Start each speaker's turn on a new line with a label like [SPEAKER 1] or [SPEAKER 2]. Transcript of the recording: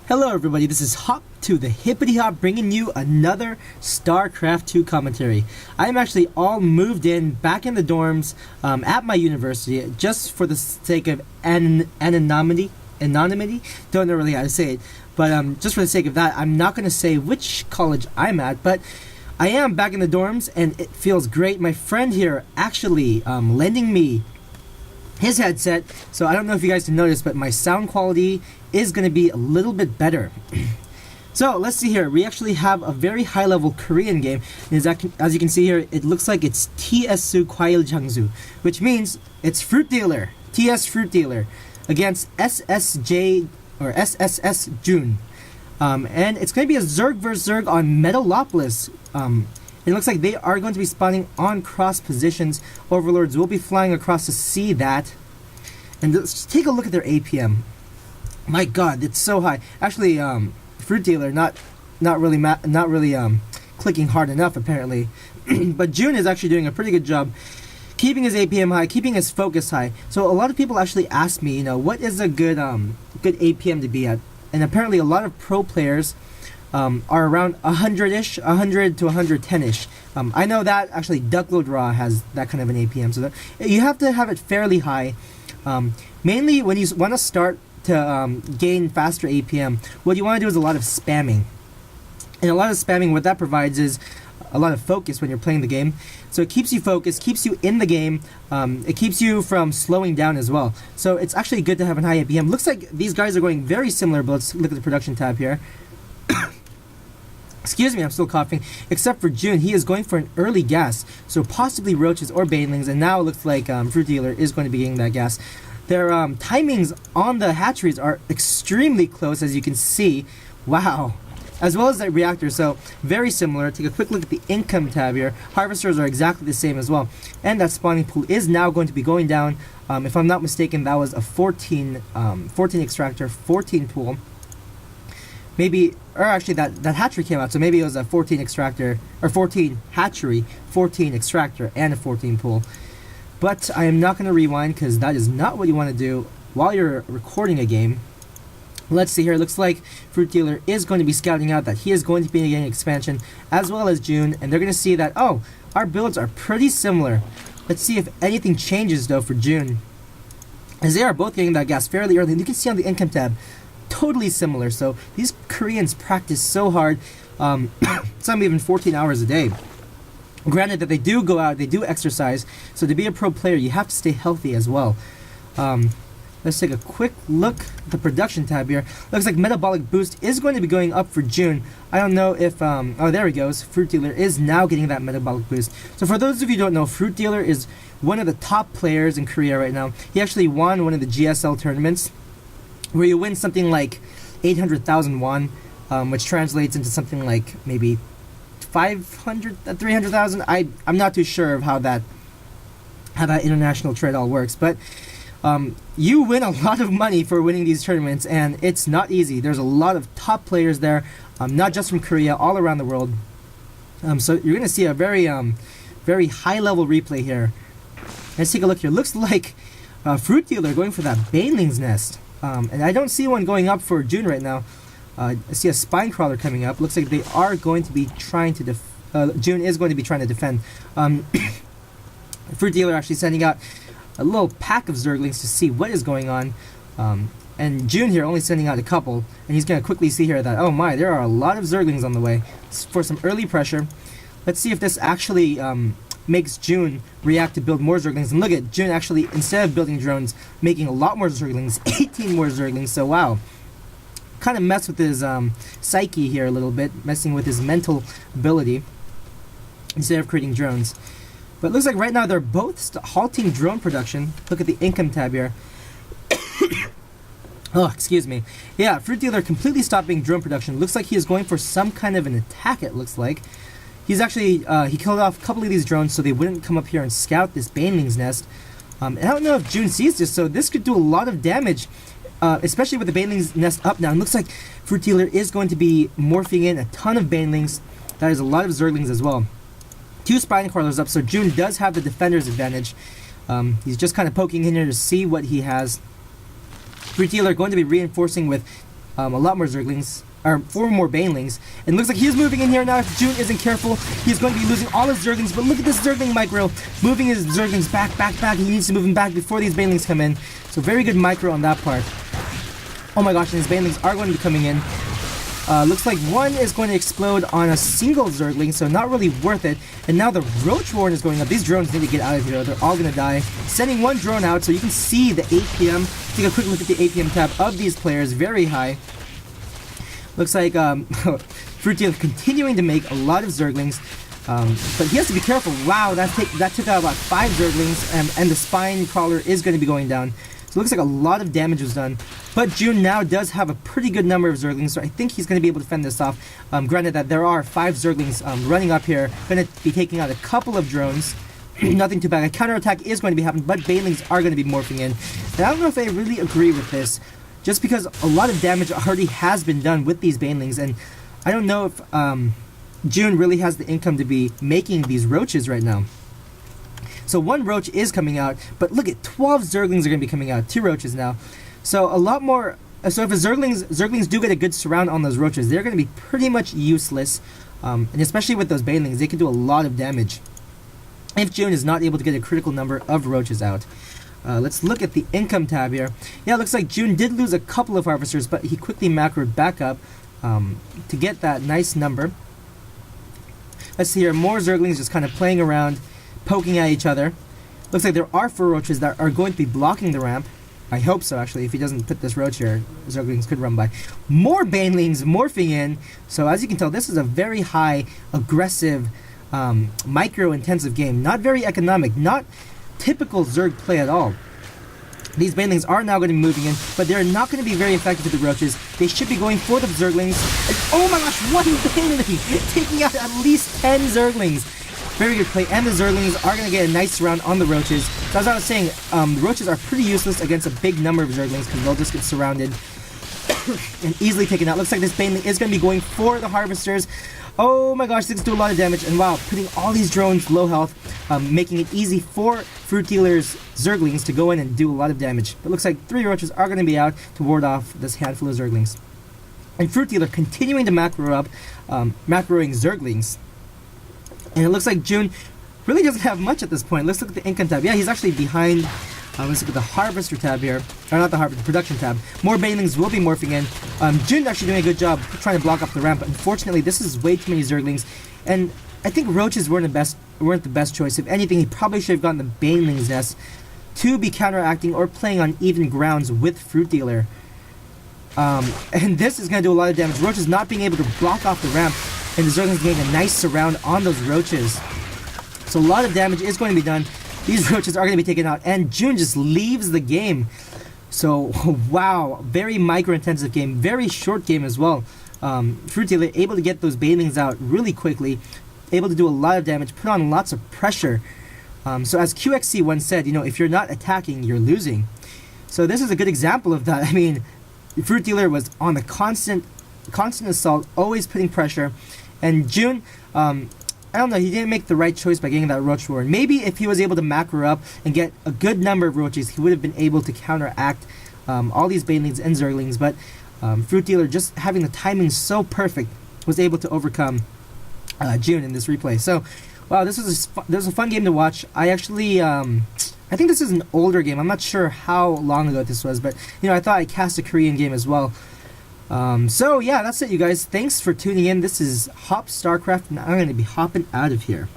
[SPEAKER 1] Hello everybody, this is Hop to the Hippity Hop bringing you another StarCraft 2 commentary. I'm actually all moved in, back in the dorms at my university, just for the sake of anonymity. Don't know really how to say it, but just for the sake of that, I'm not going to say which college I'm at, but I am back in the dorms and it feels great. My friend here actually lending me his headset, so I don't know if you guys can notice, but my sound quality is going to be a little bit better. So let's see here, we actually have a very high level Korean game, and as you can see here, it looks like it's TSU Kwailjansu, which means it's Fruitdrealer, TS Fruitdrealer against sSJ or sSsJun, and it's going to be a Zerg vs Zerg on Metalopolis. It looks like they are going to be spawning on cross positions. Overlords will be flying across to see that. And let's just take a look at their APM. My God, it's so high. Actually, Fruitdrealer not really clicking hard enough apparently. But Jun is actually doing a pretty good job keeping his APM high, keeping his focus high. So a lot of people actually ask me, what is a good APM to be at? And apparently a lot of pro players are around 100-ish, 100 to 110-ish. I know that actually Duckload Raw has that kind of an APM, so that you have to have it fairly high. Mainly when you want to start to gain faster APM, what you want to do is a lot of spamming. And a lot of spamming, what that provides is a lot of focus when you're playing the game. So it keeps you focused, keeps you in the game, it keeps you from slowing down as well. So it's actually good to have a high APM. Looks like these guys are going very similar, but let's look at the production tab here. Excuse me, I'm still coughing. Except for Jun, he is going for an early gas, so possibly roaches or banelings, and now it looks like Fruitdrealer is going to be getting that gas. Their timings on the hatcheries are extremely close, as you can see. Wow. As well as that reactor, so very similar. Take a quick look at the income tab here. Harvesters are exactly the same as well. And that spawning pool is now going to be going down. If I'm not mistaken, that was a 14 extractor, 14 pool. Maybe, or actually that hatchery came out, so maybe it was a 14 extractor, or 14 hatchery, 14 extractor, and a 14 pool. But I am not going to rewind, because that is not what you want to do while you're recording a game. Let's see here, it looks like Fruitdrealer is going to be scouting out that he is going to be getting expansion, as well as Jun, and they're going to see that, oh, our builds are pretty similar. Let's see if anything changes, though, for Jun, as they are both getting that gas fairly early, and you can see on the income tab, totally similar. So these Koreans practice so hard, some even 14 hours a day. Granted that they do go out, they do exercise, so to be a pro player you have to stay healthy as well. Let's take a quick look at the production tab here. Looks like metabolic boost is going to be going up for Jun. I don't know if oh, there he goes. Fruitdrealer is now getting that metabolic boost. So for those of you who don't know, Fruitdrealer is one of the top players in Korea right now. He actually won one of the GSL tournaments, where you win something like 800,000 won, which translates into something like maybe 300,000. I'm not too sure of how that international trade all works, but you win a lot of money for winning these tournaments, and it's not easy. There's a lot of top players there, not just from Korea, all around the world. So you're going to see a very high level replay here. Let's take a look here. Looks like Fruitdrealer going for that baneling's nest. And I don't see one going up for Jun right now. I see a spine crawler coming up. Looks like they are going to be trying to Jun is going to be trying to defend. Fruitdrealer actually sending out a little pack of Zerglings to see what is going on. And Jun here only sending out a couple. And he's going to quickly see here that, oh my, there are a lot of Zerglings on the way for some early pressure. Let's see if this actually makes Jun react to build more Zerglings. And look at Jun actually, instead of building drones, making a lot more Zerglings, 18 more Zerglings. So wow, kind of messed with his psyche here a little bit, messing with his mental ability instead of creating drones. But it looks like right now they're both halting drone production. Look at the income tab here. Oh, excuse me. Yeah, Fruitdrealer completely stopping drone production. Looks like he is going for some kind of an attack, it looks like. He's actually, he killed off a couple of these drones so they wouldn't come up here and scout this baneling's nest. And I don't know if Jun sees this, so this could do a lot of damage, especially with the baneling's nest up now. And looks like Fruitdrealer is going to be morphing in a ton of banelings. That is a lot of Zerglings as well. 2 spine crawlers up, so Jun does have the defender's advantage. He's just kind of poking in here to see what he has. Fruitdrealer going to be reinforcing with a lot more Zerglings, or 4 more Banelings. And it looks like he's moving in here now. If Jun isn't careful, he's going to be losing all his Zerglings. But look at this Zergling micro, moving his Zerglings back. He needs to move them back before these Banelings come in. So very good micro on that part. Oh my gosh, and these Banelings are going to be coming in. Looks like one is going to explode on a single Zergling, so not really worth it. And now the Roach Warren is going up. These drones need to get out of here. They're all going to die. Sending one drone out so you can see the APM. Take a quick look at the APM tab of these players. Very high. Looks like Fruitdrealer continuing to make a lot of Zerglings. But he has to be careful. Wow, that took out about 5 Zerglings, and the Spine Crawler is going to be going down. So it looks like a lot of damage was done. But Jun now does have a pretty good number of Zerglings, so I think he's going to be able to fend this off. Granted that there are 5 Zerglings running up here, going to be taking out a couple of drones. Nothing too bad. A counterattack is going to be happening, but Banelings are going to be morphing in. And I don't know if I really agree with this, just because a lot of damage already has been done with these Banelings, and I don't know if Jun really has the income to be making these roaches right now. So one roach is coming out, but look at 12 Zerglings are going to be coming out. 2 roaches now. So a lot more. So if Zerglings do get a good surround on those roaches, they're going to be pretty much useless. And especially with those Banelings, they can do a lot of damage if Jun is not able to get a critical number of roaches out. Let's look at the income tab here. Yeah, it looks like Jun did lose a couple of harvesters, but he quickly macroed back up to get that nice number. Let's see here, more Zerglings just kind of playing around, poking at each other. Looks like there are 4 roaches that are going to be blocking the ramp. I hope so, actually. If he doesn't put this roach here, Zerglings could run by. More Banelings morphing in. So as you can tell, this is a very high, aggressive, micro-intensive game. Not very economic. Not typical Zerg play at all. These Banelings are now going to be moving in, but they're not going to be very effective to the roaches. They should be going for the Zerglings. And, oh my gosh, one Baneling taking out at least 10 Zerglings. Very good play, and the Zerglings are going to get a nice surround on the roaches. So as I was saying, the roaches are pretty useless against a big number of Zerglings because they'll just get surrounded and easily taken out. Looks like this Baneling is going to be going for the harvesters. Oh my gosh, this do a lot of damage, and wow, putting all these drones low health, making it easy for Fruitdealer's Zerglings to go in and do a lot of damage. But it looks like 3 roaches are going to be out to ward off this handful of Zerglings. And Fruitdealer continuing to macro up, macroing Zerglings. And it looks like Jun really doesn't have much at this point. Let's look at the income tab. Yeah, he's actually behind. Let's look at the harvester tab here. Or not the harvester, the production tab. More Banelings will be morphing in. Jun's actually doing a good job trying to block up the ramp. But unfortunately, this is way too many Zerglings. And I think roaches weren't the best choice. If anything, he probably should have gotten the Baneling's nest to be counteracting or playing on even grounds with Fruitdealer. And this is going to do a lot of damage. Roaches not being able to block off the ramp. And the Zerglings getting a nice surround on those roaches. So a lot of damage is going to be done. These roaches are going to be taken out. And Jun just leaves the game. So, wow. Very micro-intensive game. Very short game as well. Fruitdrealer able to get those Banelings out really quickly. Able to do a lot of damage. Put on lots of pressure. So as QXC once said, you know, if you're not attacking, you're losing. So this is a good example of that. I mean, Fruitdrealer was on the constant assault. Always putting pressure. And Jun, I don't know, he didn't make the right choice by getting that Roach Warren. Maybe if he was able to macro up and get a good number of roaches, he would have been able to counteract all these Banelings and Zerglings. But Fruitdrealer, just having the timing so perfect, was able to overcome Jun in this replay. So, wow, this was a fun game to watch. I actually, I think this is an older game. I'm not sure how long ago this was, but you know, I thought I cast a Korean game as well. So yeah, that's it, you guys. Thanks for tuning in. This is Hop StarCraft, and I'm going to be hopping out of here.